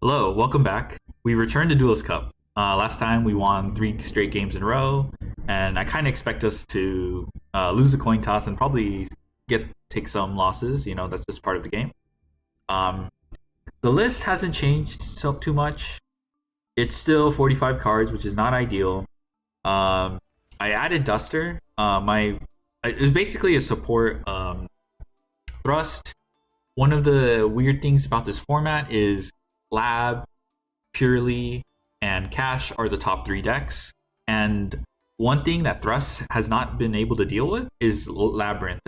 Hello, welcome back. We returned to Duelist Cup. Last time we won 3 straight games in a row, and I kind of expect us to lose the coin toss and probably take some losses. You know, that's just part of the game. Um, the list hasn't changed too much. It's still 45 cards, which is not ideal. I added Duster. It was basically a support thrust. One of the weird things about this format is Lab, Purely, and Cash are the top 3 decks. And one thing that Thrust has not been able to deal with is Labyrinth.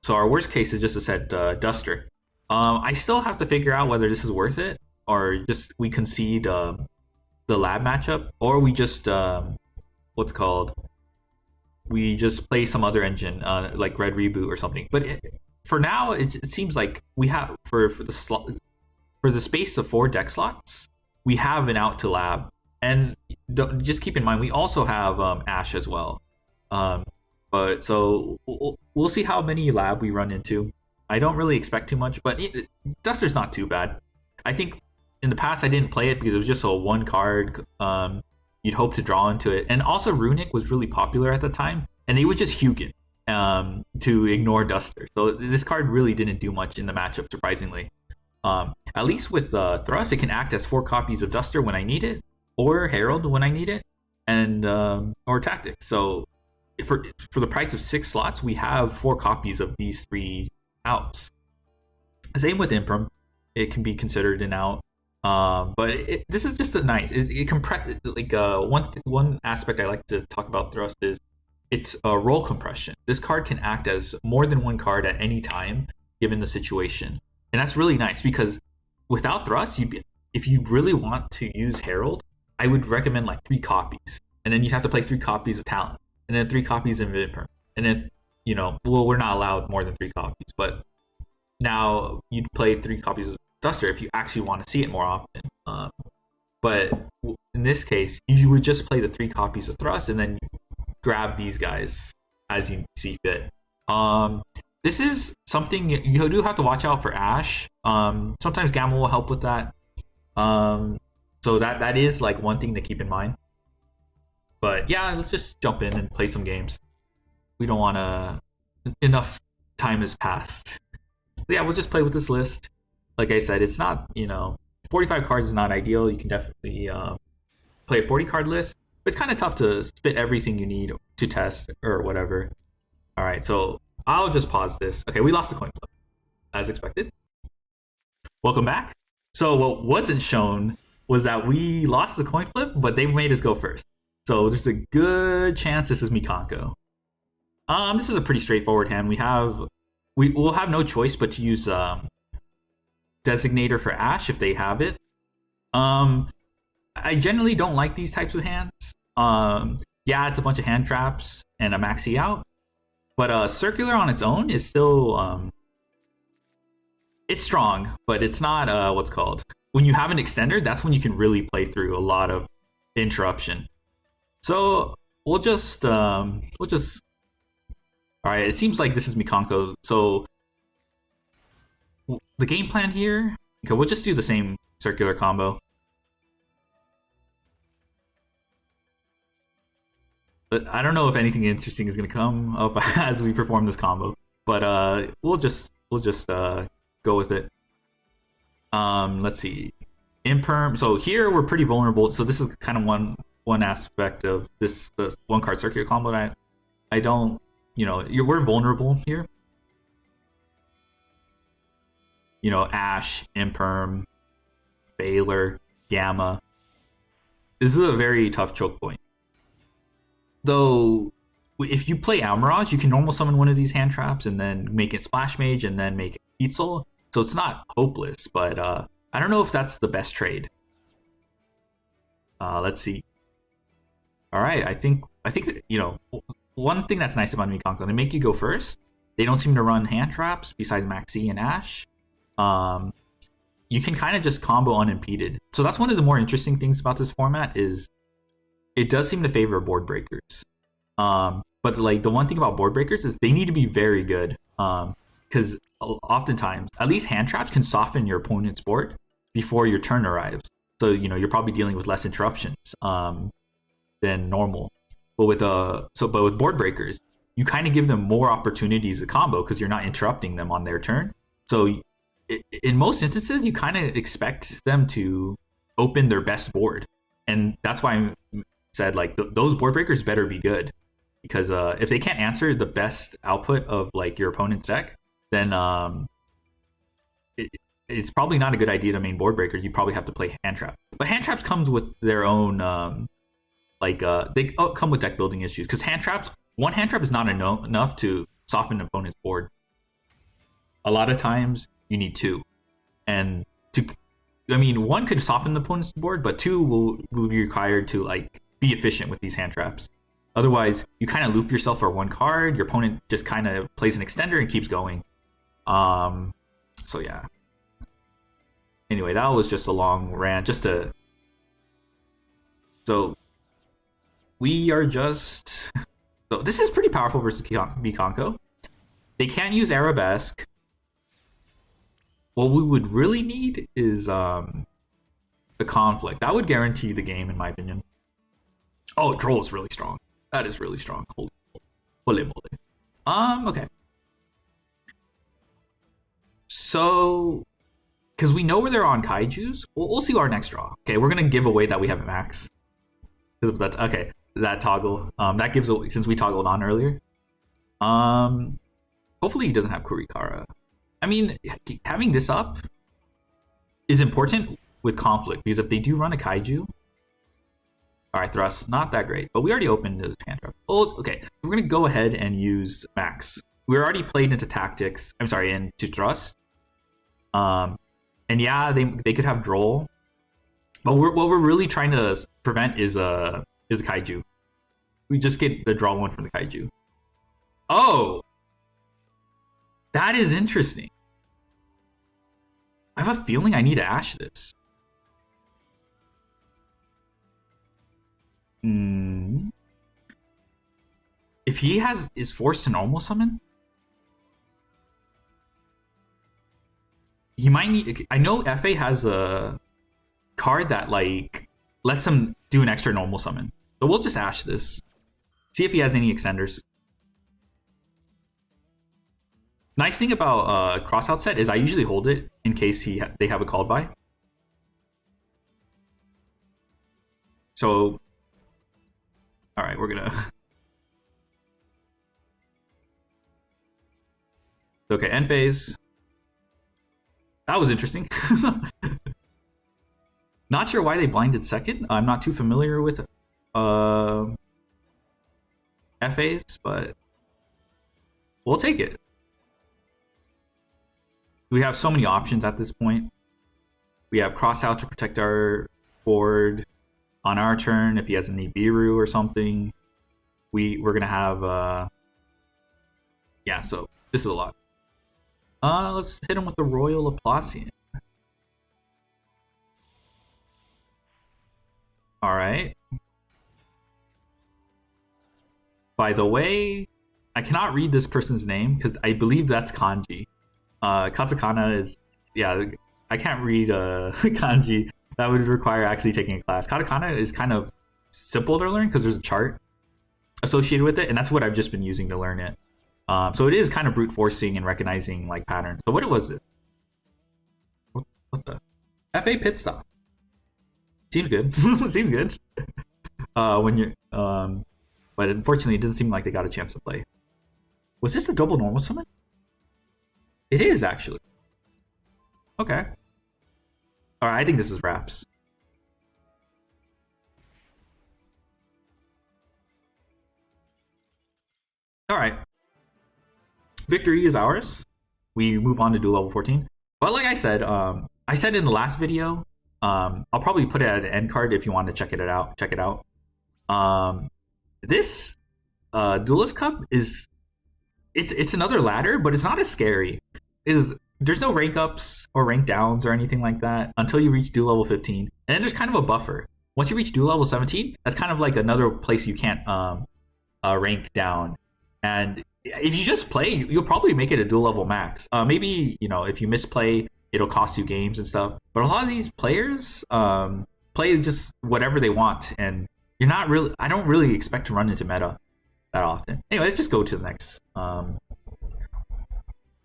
So our worst case is just to set Duster. I still have to figure out whether this is worth it or just we concede the Lab matchup, or we just we just play some other engine like Red Reboot or something. But for now, it seems like we have for the space of 4 deck slots, we have an out to Lab. And just keep in mind, we also have Ash as well. But so we'll see how many Lab we run into. I don't really expect too much, but Duster's not too bad. I think in the past I didn't play it because it was just a 1 card. You'd hope to draw into it. And also Runic was really popular at the time, and they would just Hugin to ignore Duster. So this card really didn't do much in the matchup, surprisingly. At least with Thrust, it can act as 4 copies of Duster when I need it, or Herald when I need it, and or Tactics. So for the price of 6 slots, we have 4 copies of these 3 outs. Same with Imprim, it can be considered an out. But this is just a nice. It compress like one aspect I like to talk about Thrust is it's a role compression. This card can act as more than 1 card at any time given the situation. And that's really nice because without Thrust, if you really want to use Herald, I would recommend like 3 copies. And then you'd have to play 3 copies of Talent. And then 3 copies of Imperm. And then, we're not allowed more than 3 copies. But now you'd play 3 copies of Duster if you actually want to see it more often. But in this case, you would just play the 3 copies of Thrust and then grab these guys as you see fit. This is something you do have to watch out for Ash. Sometimes Gamma will help with that. So that is like one thing to keep in mind. But yeah, let's just jump in and play some games. We don't want to... Enough time has passed. So yeah, we'll just play with this list. Like I said, it's not, 45 cards is not ideal. You can definitely play a 40 card list. But it's kind of tough to spit everything you need to test or whatever. All right, so I'll just pause this. Okay, we lost the coin flip, as expected. Welcome back. So what wasn't shown was that we lost the coin flip, but they made us go first. So there's a good chance this is Mikanko. This is a pretty straightforward hand. We'll have no choice but to use Designator for Ash if they have it. I generally don't like these types of hands. Yeah, it's a bunch of hand traps and a maxi out. But Circular on its own is still... it's strong, but it's not when you have an extender, that's when you can really play through a lot of interruption. So we'll just all right, it seems like this is Mikanko. So the game plan here, okay, we'll just do the same Circular combo. But I don't know if anything interesting is going to come up as we perform this combo, but we'll just go with it. Let's see, Imperm. So here we're pretty vulnerable. So this is kind of one aspect of the 1 card Circular combo that I don't, we're vulnerable here. Ash, Imperm, Baylor, Gamma. This is a very tough choke point. Though, if you play Almirage, you can normal summon one of these hand traps and then make it Splash Mage and then make it Pizzel. So it's not hopeless, but I don't know if that's the best trade. Let's see. All right, I think one thing that's nice about Mikanko, they make you go first. They don't seem to run hand traps besides Maxi and Ash. You can kind of just combo unimpeded. So that's one of the more interesting things about this format is it does seem to favor board breakers. But like the one thing about board breakers is they need to be very good. Because oftentimes, at least hand traps can soften your opponent's board before your turn arrives. so you're probably dealing with less interruptions than normal. But with board breakers, you kind of give them more opportunities to combo because you're not interrupting them on their turn. So in most instances, you kind of expect them to open their best board, and that's why I said like those board breakers better be good, because if they can't answer the best output of like your opponent's deck, then it's probably not a good idea to main board breakers. You probably have to play hand trap, but hand traps comes with their own they come with deck building issues, because one hand trap is not enough to soften an opponent's board. A lot of times you need two, and one could soften the opponent's board, but two will be required to like be efficient with these hand traps. Otherwise, you kind of loop yourself for one card. Your opponent just kind of plays an extender and keeps going. So yeah. Anyway, that was just a long rant. So we are just. So this is pretty powerful versus Bikanko. They can't use Arabesque. What we would really need is the conflict. That would guarantee the game, in my opinion. Oh, Droll is really strong. That is really strong. Holy moly. Okay. So, because we know where they're on Kaijus, we'll see our next draw. Okay, we're gonna give away that we have a max. That's okay. That toggle. That gives away, since we toggled on earlier. Hopefully he doesn't have Kurikara. I mean, having this up is important with conflict, because if they do run a Kaiju. Alright, Thrust, not that great, but we already opened his hand trap. Oh, okay. We're gonna go ahead and use Max. We already played into Tactics. I'm sorry, into Thrust. And yeah, they could have Droll, but what we're really trying to prevent is a Kaiju. We just get the draw one from the Kaiju. Oh, that is interesting. I have a feeling I need to Ash this. If he is forced to normal summon, he might need. I know FA has a card that like lets him do an extra normal summon, so we'll just Ash this. See if he has any extenders. Nice thing about crossout set is I usually hold it in case they have a called by. So, all right, we're gonna. Okay, end phase. That was interesting. Not sure why they blinded second. I'm not too familiar with FAs, but we'll take it. We have so many options at this point. We have cross out to protect our board on our turn. If he has a Nibiru or something, we're gonna have yeah. So this is a lot. Let's hit him with the Royal Laplacian. All right. By the way, I cannot read this person's name because I believe that's kanji. Katakana is, yeah, I can't read kanji. That would require actually taking a class. Katakana is kind of simple to learn because there's a chart associated with it, and that's what I've just been using to learn it. So it is kind of brute forcing and recognizing like patterns. So what was it? What the? FA pit stop. Seems good. Seems good. When you're but unfortunately it doesn't seem like they got a chance to play. Was this a double normal summon? It is actually. Okay. Alright, I think this is wraps. Alright. Victory is ours. We move on to duel level 14. But like I said in the last video, I'll probably put it at an end card if you want to check it out. This Duelist Cup is it's another ladder, but it's not as scary. There's no rank ups or rank downs or anything like that until you reach duel level 15, and then there's kind of a buffer. Once you reach duel level 17, that's kind of like another place you can't rank down. And if you just play, you'll probably make it a duel level max. Maybe if you misplay it'll cost you games and stuff. But a lot of these players play just whatever they want, and you're not really. I don't really expect to run into meta that often. Anyway, let's just go to the next.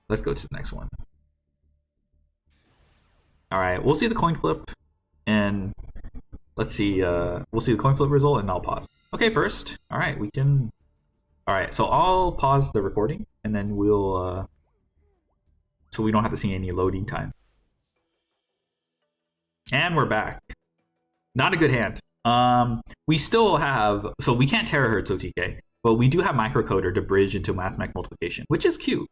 Let's go to the next one. All right, we'll see the coin flip, and let's see. We'll see the coin flip result, and I'll pause. Okay, first. All right, we can. All right, so I'll pause the recording, and then we'll. So we don't have to see any loading time. And we're back. Not a good hand. We still have, so we can't terahertz OTK, but we do have microcoder to bridge into Mathmech multiplication, which is cute.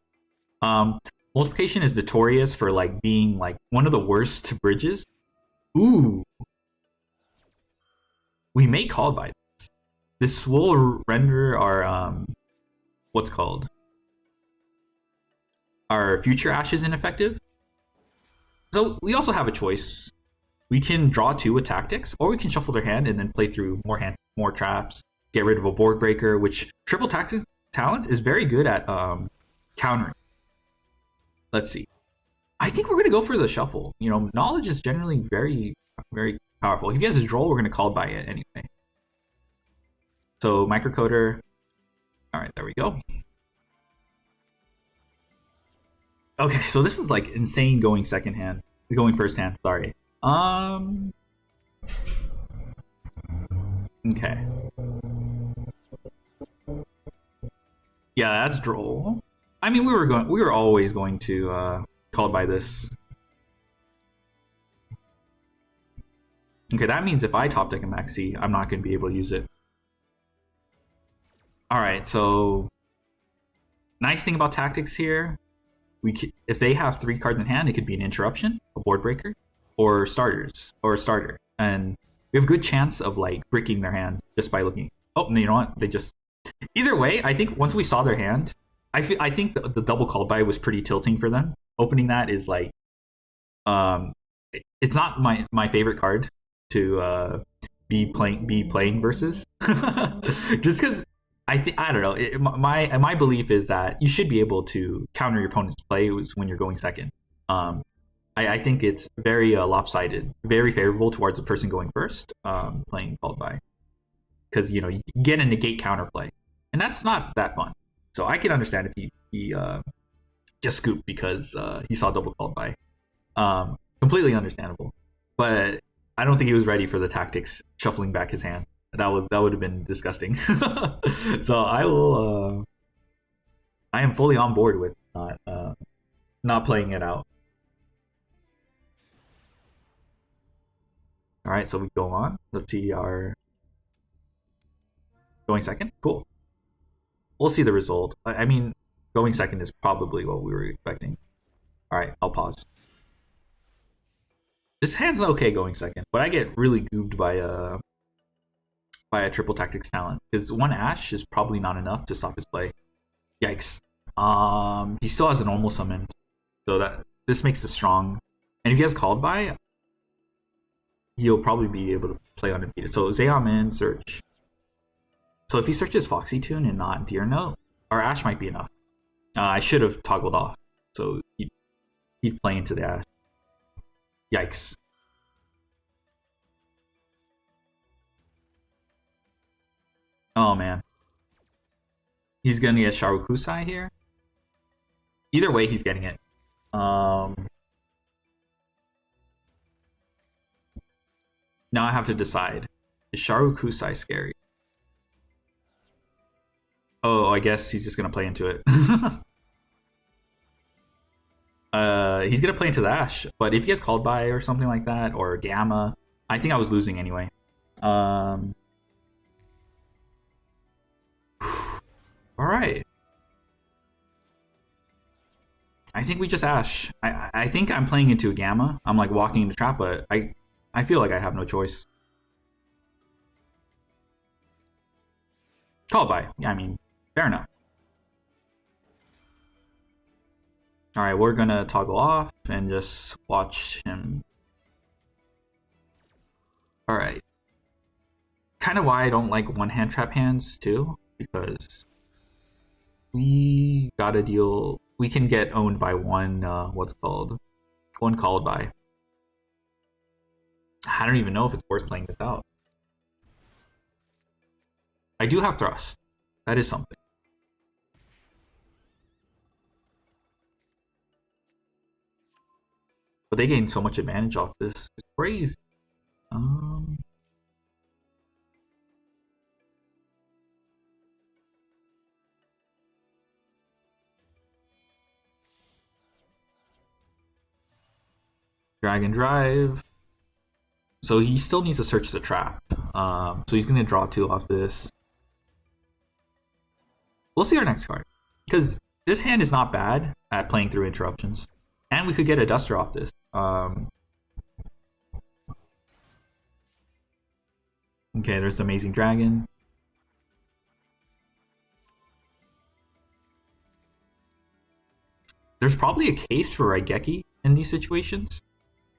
Multiplication is notorious for like being like one of the worst bridges. Ooh. We may call by this. This will render our what's called our future ashes ineffective. So we also have a choice. We can draw 2 with tactics, or we can shuffle their hand and then play through more traps, get rid of a board breaker, which triple tactics talents is very good at countering. Let's see. I think we're gonna go for the shuffle. You know, knowledge is generally very, very powerful. If he has a draw, we're gonna call by it anyway. So microcoder. All right, there we go. Okay, so this is like insane going second hand. Going first hand, sorry. Okay. Yeah, that's droll. I mean, we were always going to call by this. Okay, that means if I top deck a maxi, I'm not going to be able to use it. All right, so nice thing about tactics here. If they have 3 cards in hand, it could be an interruption, a board breaker, or starters, or a starter, and we have a good chance of like breaking their hand just by looking. Oh, you know what? They just. Either way, I think once we saw their hand, I think the double call by was pretty tilting for them. Opening that is like, it's not my favorite card to be playing versus, just because. I don't know. My belief is that you should be able to counter your opponent's play when you're going second. I think it's very lopsided, very favorable towards the person going first, playing called by, because you know you get a negate counterplay, and that's not that fun. So I can understand if he just scooped because he saw double called by. Completely understandable, but I don't think he was ready for the tactics shuffling back his hand. That would have been disgusting. So I will. I am fully on board with not playing it out. All right, so we go on. Let's see our going second. Cool. We'll see the result. I mean, going second is probably what we were expecting. All right, I'll pause. This hand's okay going second, but I get really goobed by a triple tactics talent because 1 ash is probably not enough to stop his play. Yikes. He still has a normal summon, so that this makes it strong. And if he has called by, he'll probably be able to play undefeated. So Zayam in search. So if he searches Foxy Tune and not Deer Note, our ash might be enough. I should have toggled off, so he'd play into the ash. Yikes. Oh man. He's gonna get Sharukusai here. Either way, he's getting it. Now I have to decide. Is Sharukusai scary? Oh, I guess he's just gonna play into it. He's gonna play into the Ash, but if he gets called by or something like that, or Gamma, I think I was losing anyway. All right. I think we just Ash. I think I'm playing into a Gamma. I'm like walking into trap, but I feel like I have no choice. Called by. Yeah, I mean, fair enough. All right, we're gonna toggle off and just watch him. All right. Kind of why I don't like one-hand trap hands too, because we gotta deal. We can get owned by one. What's called One called by. I don't even know if it's worth playing this out. I do have thrust. That is something. But they gain so much advantage off this. It's crazy. Dragon Drive. So he still needs to search the trap. So he's going to draw 2 off this. We'll see our next card. Because this hand is not bad at playing through interruptions. And we could get a Duster off this. Okay, there's the Amazing Dragon. There's probably a case for Raigeki in these situations.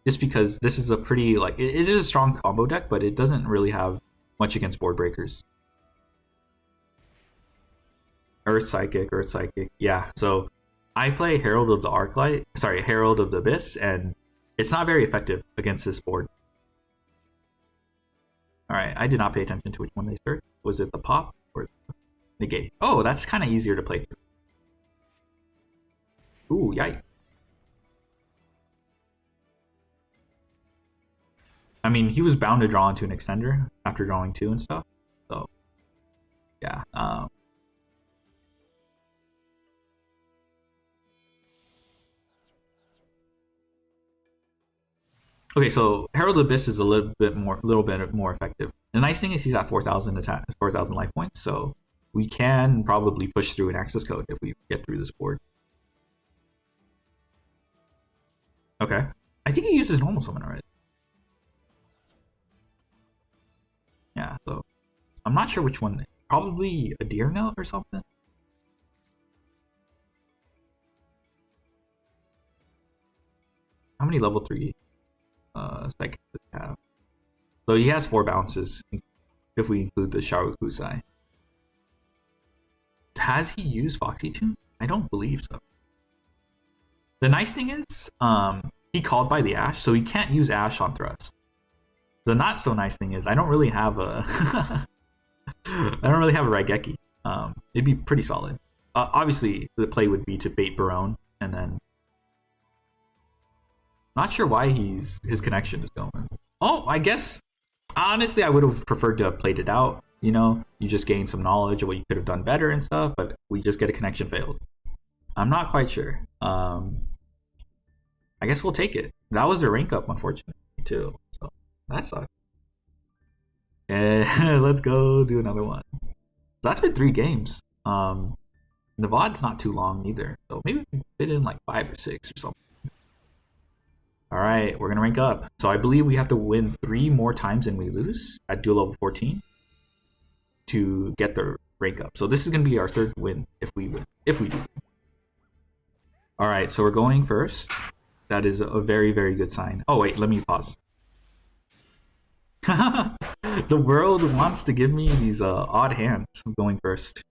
Just because this is a pretty, like, it is a strong combo deck, but it doesn't really have much against board breakers. Earth Psychic. Yeah, so I play Herald of the Arclight, sorry, Herald of the Abyss, and it's not very effective against this board. Alright, I did not pay attention to which one they searched. Was it the pop or the negate? Oh, that's kind of easier to play through. Ooh, yikes. I mean, he was bound to draw into an extender after drawing 2 and stuff. So, yeah. Okay, so Herald of the Abyss is a little bit more effective. The nice thing is he's at 4,000 attack, 4,000 life points, so we can probably push through an access code if we get through this board. Okay, I think he uses normal summon already. Yeah, so I'm not sure which one. Probably a Deer Note or something. How many level 3 psychics does he have? So he has 4 bounces if we include the Shaokusai. Has he used Foxy Tune? I don't believe so. The nice thing is, he called by the Ash, so he can't use Ash on Thrust. The not so nice thing is I don't really have a Raigeki. It'd be pretty solid. Obviously, the play would be to bait Barone, and then not sure why his connection is going. Oh, I guess honestly, I would have preferred to have played it out. You know, you just gain some knowledge of what you could have done better and stuff, but we just get a connection failed. I'm not quite sure. I guess we'll take it. That was a rank up, unfortunately, too. So that sucks. Yeah, let's go do another one. So that's been 3 games. The VOD's not too long either, so maybe we can fit in like 5 or 6 or something. All right, we're gonna rank up. So I believe we have to win 3 more times than we lose at dual level 14 to get the rank up. So this is gonna be our 3rd win if we win. If we do. All right, so we're going first. That is a very, very good sign. Oh wait, let me pause. The world wants to give me these odd hands. I'm going first.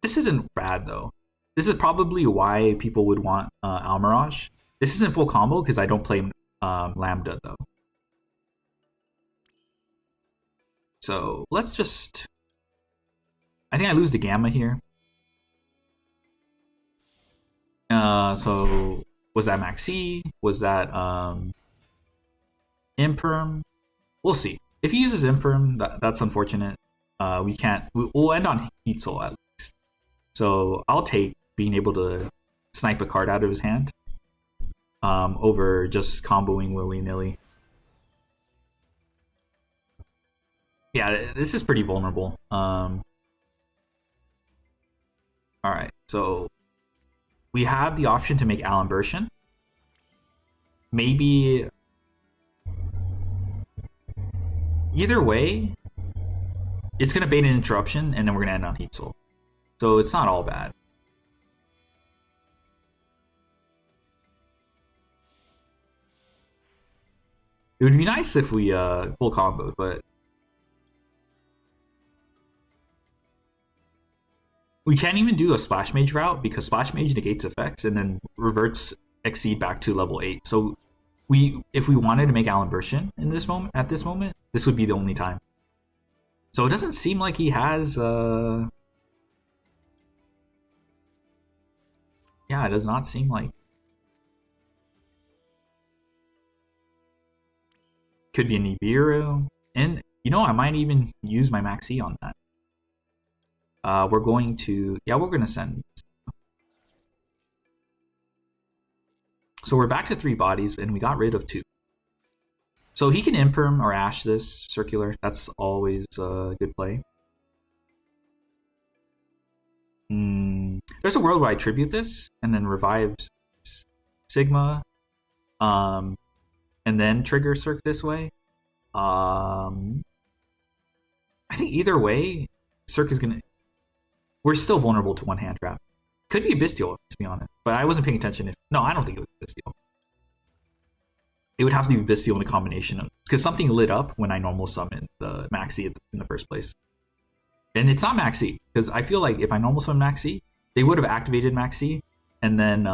This isn't bad though. This is probably why people would want Almirage. This isn't full combo because I don't play Lambda though. So let's just. I think I lose the Gamma here. So was that Maxi? Was that Imperm? We'll see. If he uses Imperm, that's unfortunate. We can't. We'll end on Heat Soul at least. So I'll take being able to snipe a card out of his hand over just comboing willy-nilly. Yeah, this is pretty vulnerable. All right, so we have the option to make Alan Bershin. Maybe either way, it's gonna bait an interruption, and then we're gonna end on Heat Soul. So it's not all bad. It would be nice if we full comboed, but we can't even do a Splash Mage route because Splash Mage negates effects and then reverts exceed back to level 8. So if we wanted to make Alan Bershin in this moment, at this moment, this would be the only time. So it doesn't seem like he has yeah, it does not seem like. Could be a Nibiru. And you know, I might even use my Maxi on that. We're going to, yeah, we're gonna send. So we're back to 3 bodies, and we got rid of 2. So he can imperm or ash this circular. That's always a good play. There's a world where I tribute this and then revive Sigma, and then trigger Cirque this way. I think either way, Cirque is gonna. We're still vulnerable to one hand trap. Could be a Bestial, to be honest, but I wasn't paying attention. No, I don't think it was Bestial. It would have to be Bestial in a combination of, because something lit up when I normal summoned the Maxi in the first place. And it's not Maxi, because I feel like if I normal summon Maxi, they would have activated Maxi, and then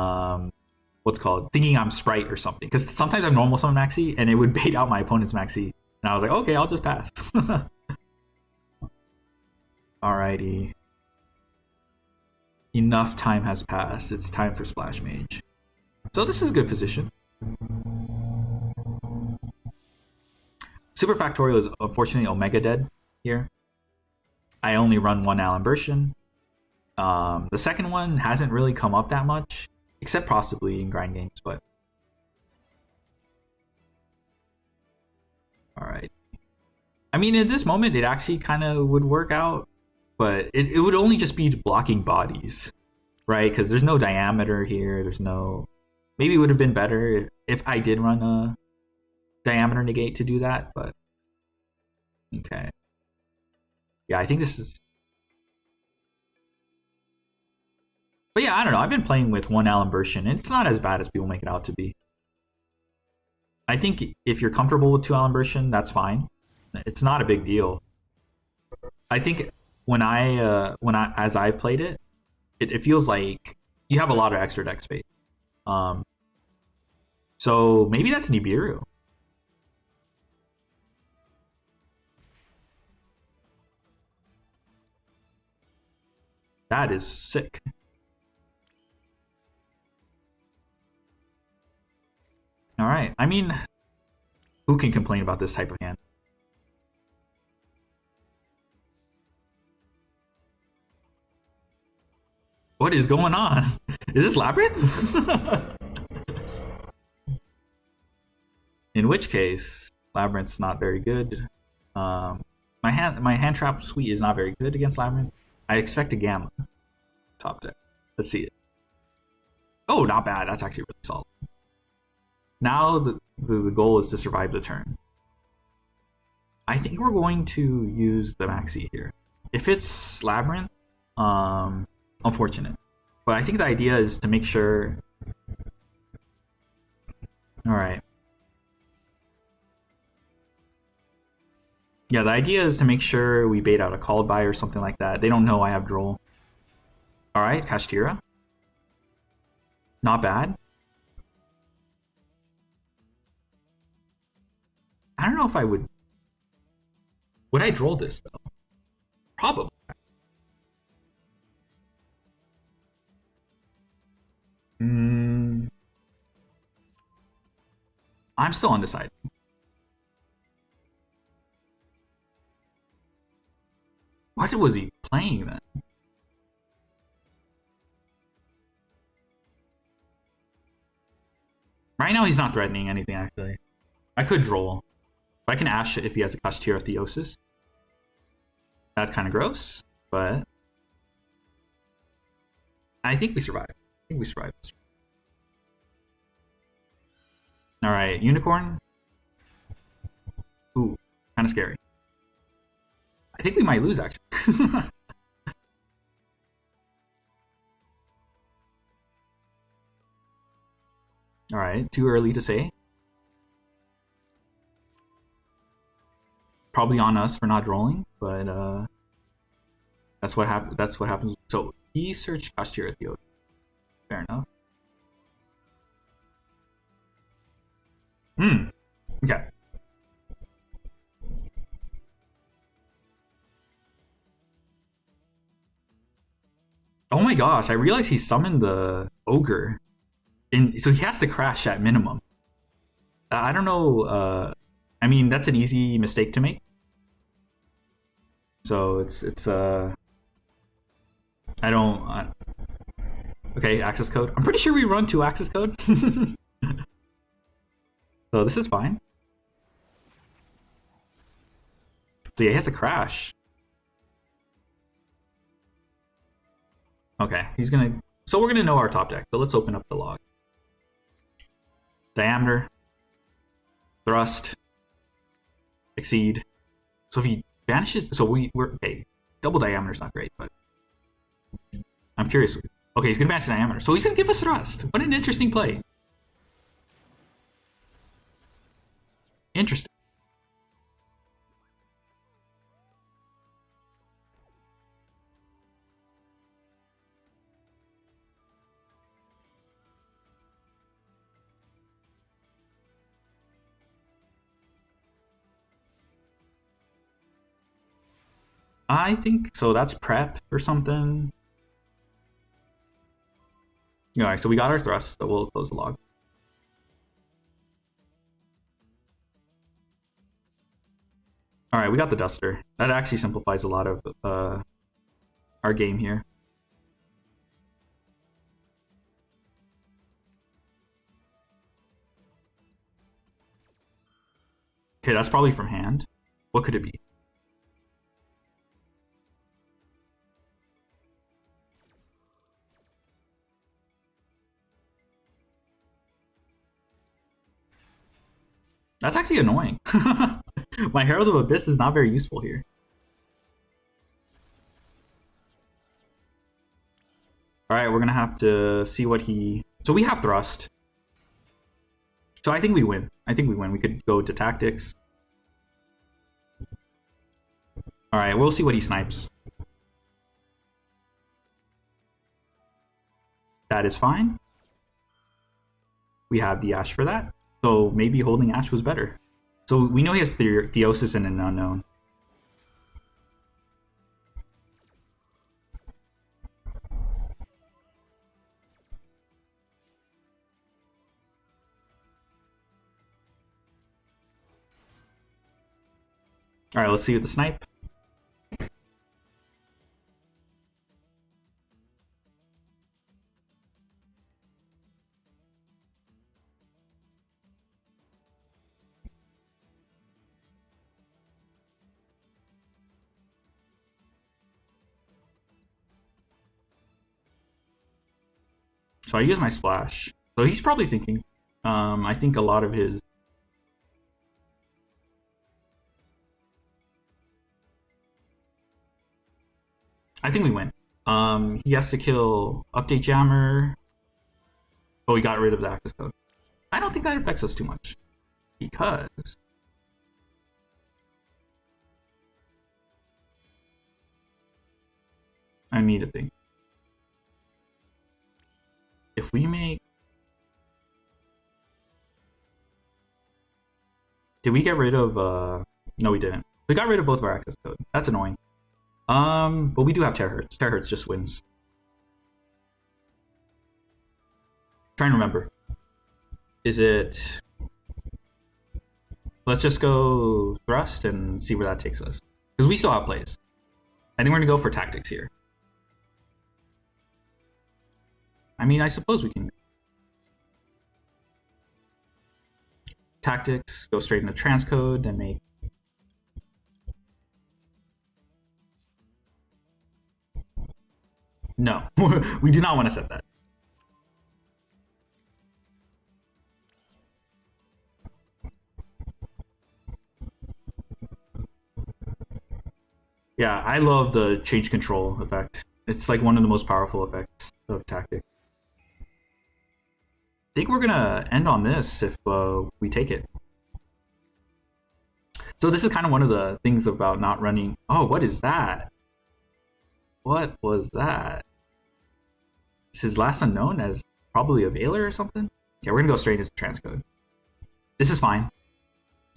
what's called thinking I'm Sprite or something. Because sometimes I normal summon Maxi, and it would bait out my opponent's Maxi, and I was like, okay, I'll just pass. Alrighty. Enough time has passed. It's time for Splash Mage. So this is a good position. Super Factorial is unfortunately Omega dead here. I only run 1 Alan Bershin. The second one hasn't really come up that much, except possibly in grind games, but... Alright. I mean, at this moment, it actually kind of would work out, but it would only just be blocking bodies, right? Because there's no diameter here, there's no... Maybe it would have been better if I did run a diameter negate to do that, but... Okay. Yeah, I think this is... But yeah, I don't know. I've been playing with 1 Alan Bershin, and it's not as bad as people make it out to be. I think if you're comfortable with 2 Alan Bershin, that's fine. It's not a big deal. I think as I've played it, it feels like you have a lot of extra deck space. So maybe that's Nibiru. That is sick. All right. I mean, who can complain about this type of hand? What is going on? Is this Labyrinth? In which case, Labyrinth's not very good. My hand trap suite is not very good against Labyrinth. I expect a Gamma top deck. Let's see it. Oh, not bad. That's actually really solid. Now the goal is to survive the turn. I think we're going to use the Maxi here. If it's Labyrinth, unfortunate. But I think the idea is to make sure... Alright. Yeah, the idea is to make sure we bait out a called by or something like that. They don't know I have Droll. Alright, Kashtira. Not bad. I don't know if I would... Would I Droll this, though? Probably. I'm still undecided. What was he playing then? Right now he's not threatening anything, actually. I could Droll. But I can Ash it if he has a Kashtira Theosis. That's kind of gross, but... I think we survived. I think we survived this. Alright, Unicorn. Ooh, kind of scary. I think we might lose, actually. Alright, too early to say. Probably on us for not Drolling, but that's what happened. That's what happens. So he searched Kashtira Theo. Fair enough. Hmm. Okay. Oh my gosh! I realized he summoned the ogre, and so he has to crash at minimum. I don't know. I mean, that's an easy mistake to make. So it's I don't. Okay, access code. I'm pretty sure we run two access code. So this is fine. So yeah, he has to crash. Okay, he's gonna. So we're gonna know our top deck. So let's open up the log. Diameter, thrust, exceed. So if he vanishes, so we're okay. Double diameter's not great, but I'm curious. Okay, he's gonna vanish diameter, so he's gonna give us thrust. What an interesting play. Interesting. I think so. That's prep or something. All right, so we got our thrust, so we'll close the log. All right, we got the duster. That actually simplifies a lot of our game here. Okay, that's probably from hand. What could it be? That's actually annoying. My Herald of Abyss is not very useful here. All right, we're gonna have to see what he. So we have thrust. So I think we win. I think we win. We could go to tactics. All right, we'll see what he snipes. That is fine. We have the Ash for that. So maybe holding Ash was better. So we know he has Theosis and an unknown. All right, let's see with the snipe. So I use my splash. So he's probably thinking. I think a lot of his. I think we win. He has to kill update jammer. Oh, he got rid of the access code. I don't think that affects us too much because I need a thing. If we make, did we get rid of? No, we didn't. We got rid of both of our access code. That's annoying. But we do have terahertz. Terahertz just wins. Trying to remember. Is it? Let's just go thrust and see where that takes us. Because we still have plays. I think we're gonna go for tactics here. I mean, I suppose we can. Tactics, go straight into transcode, and make. No, we do not want to set that. Yeah, I love the change control effect. It's like one of the most powerful effects of tactic. I think we're gonna end on this if we take it. So this is kind of one of the things about not running. Oh, what is that? What was that? Is his last unknown as probably a Veiler or something? Yeah, we're gonna go straight into transcode. This is fine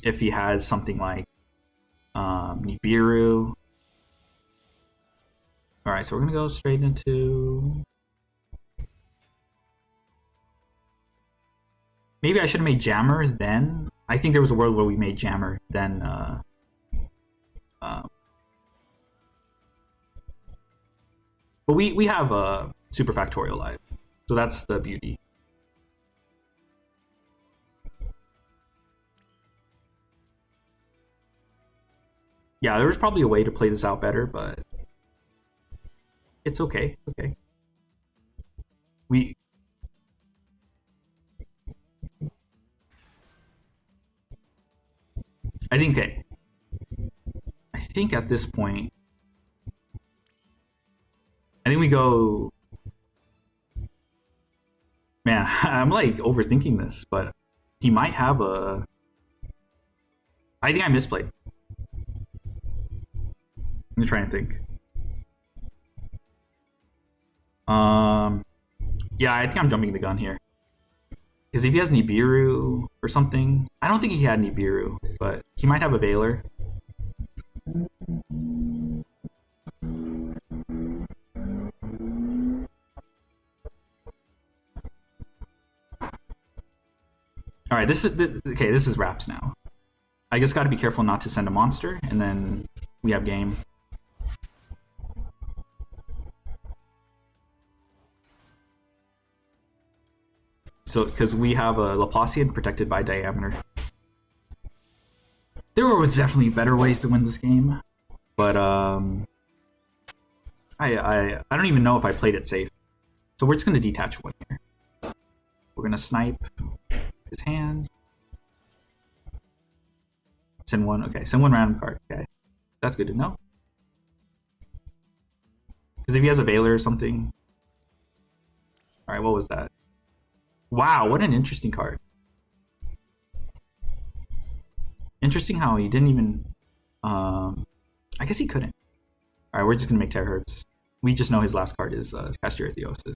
if he has something like Nibiru. All right, so we're gonna go straight into. Maybe I should have made Jammer then. I think there was a world where we made Jammer then. But we have a super factorial live, so that's the beauty. Yeah, there was probably a way to play this out better, but it's okay. Okay. I think okay. I think at this point, I think we go. Man, I'm like overthinking this, but he might have a. I think I misplayed. I'm trying to think. Yeah, I think I'm jumping the gun here. Because if he has Nibiru or something, I don't think he had Nibiru, but he might have a Veiler. All right, this is wraps now. I just got to be careful not to send a monster, and then we have game. So, because we have a Laplacian protected by Diameter. There were definitely better ways to win this game, but I don't even know if I played it safe. So we're just gonna detach one here. We're gonna snipe his hand. Send one. Okay, send one random card. Okay, that's good to know. Because if he has a Veiler or something. All right, what was that? Wow, what an interesting card. Interesting how he didn't even. I guess he couldn't. All right, we're just gonna make terahertz. We just know his last card is Castor Theosis.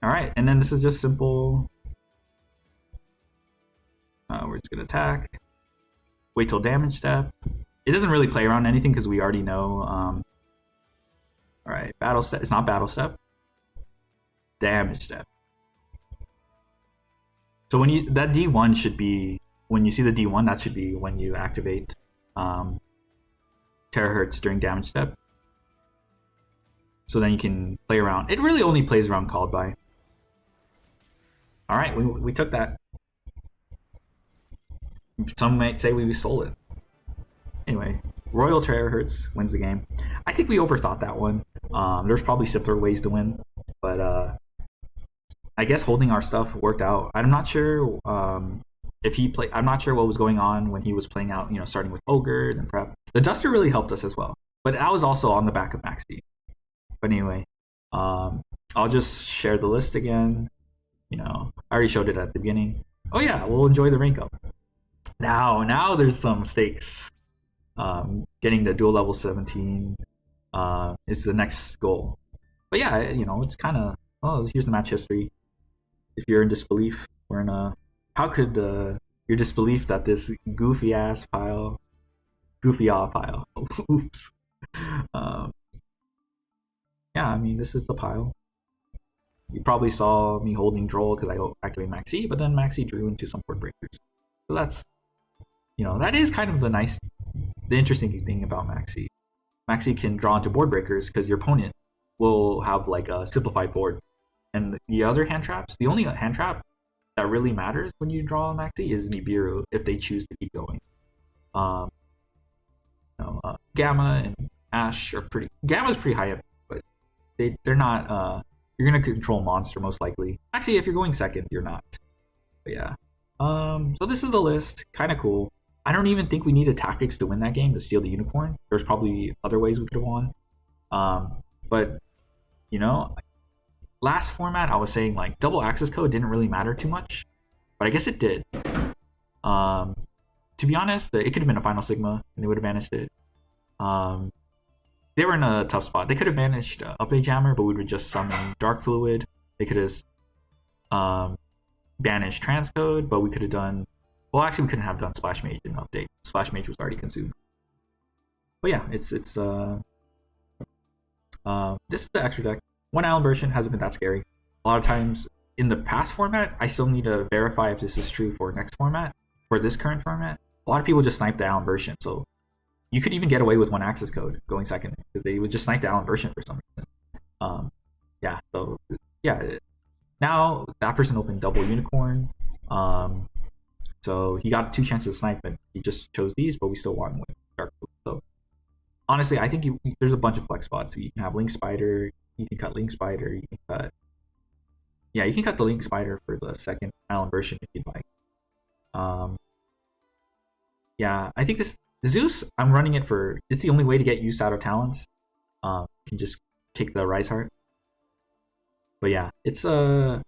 All right, and then this is just simple. We're just gonna attack. Wait till damage step. It doesn't really play around anything because we already know. All right, battle step. It's not battle step. Damage step. So when you that D1 should be when you see the D1, that should be when you activate terahertz during damage step. So then you can play around. It really only plays around called by. All right, we took that. Some might say we stole it. Anyway, Royal Terahertz wins the game. I think we overthought that one. There's probably simpler ways to win, but I guess holding our stuff worked out. I'm not sure if he played. I'm not sure what was going on when he was playing out. Starting with Ogre and Prep. The Duster really helped us as well, but that was also on the back of Maxi. But anyway, I'll just share the list again. I already showed it at the beginning. Oh yeah, we'll enjoy the rank up. Now there's some stakes. Getting to dual level 17 is the next goal. But yeah, it's kind of here's the match history. If you're in disbelief, we're in a. How could your disbelief that this goofy pile, oops. Yeah, I mean this is the pile. You probably saw me holding Droll because I activated Maxi, but then Maxi drew into some board breakers. So that's, that is kind of the interesting thing about Maxi. Maxi can draw into board breakers because your opponent will have like a simplified board. And the other hand traps, the only hand trap that really matters when you draw Maxi is Nibiru if they choose to keep going. Gamma and Ash are Gamma's pretty high up, but they're not. You're gonna control monster most likely. Actually, if you're going second, you're not. But yeah. So this is the list. Kind of cool. I don't even think we needed tactics to win that game to steal the unicorn. There's probably other ways we could have won. But last format I was saying like double access code didn't really matter too much. but I guess it did. To be honest, it could have been a Final Sigma, and they would have banished it. They were in a tough spot. They could have banished Update Jammer, but we would just summon Dark Fluid. They could have banished Transcode, but we could have done... Well, actually, we couldn't have done Splash Mage in Update. Splash Mage was already consumed. But yeah, it's this is the extra deck. One Allen version hasn't been that scary. A lot of times in the past format, I still need to verify if this is true for next format, for this current format. A lot of people just snipe the Allen version, so you could even get away with one access code going second because they would just snipe the Allen version for some reason. Now that person opened double unicorn. So he got 2 chances to snipe, and he just chose these, but we still want him with Dark Blue. So honestly, I think there's a bunch of flex spots. So you can have Link Spider, you can cut Link Spider, you can cut the Link Spider for the second Allen version if you'd like. I think this Zeus, I'm running it for, it's the only way to get use out of talents. You can just take the Rise Heart. But yeah, it's still,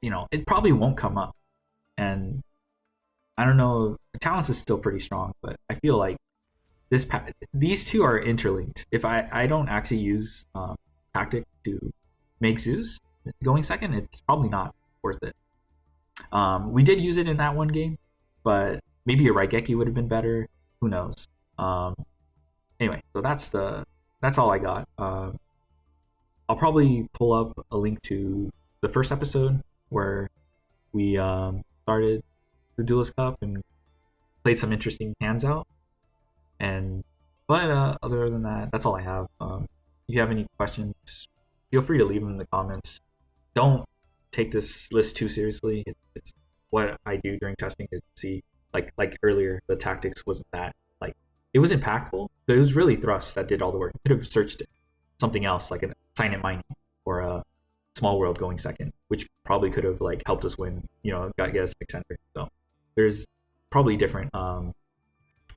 it probably won't come up. And I don't know, talents is still pretty strong, but I feel like these two are interlinked. If I don't actually use tactic to make Zeus going second, it's probably not worth it. We did use it in that one game, but maybe a Raigeki would have been better. Who knows? Anyway, so that's all I got. I'll probably pull up a link to the first episode where we started the Duelist Cup and played some interesting hands out. But other than that, that's all I have. If you have any questions, feel free to leave them in the comments. Don't take this list too seriously. It's what I do during testing to see. Like earlier, the tactics wasn't that it was impactful, but it was really Thrust that did all the work. You could have searched something else like a Silent Mining or a Small World going second, which probably could have helped us win. Get us eccentric. So there's probably different.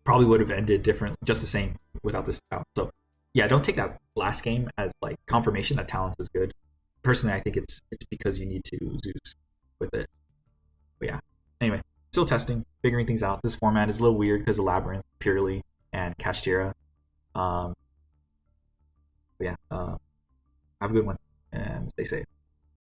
Probably would have ended different, just the same without this talent. So yeah, don't take that last game as confirmation that talent is good. Personally, I think it's because you need to Zeus with it. But yeah, anyway, still testing, figuring things out. This format is a little weird because of Labyrinth purely and Kashtira. But yeah, have a good one and stay safe.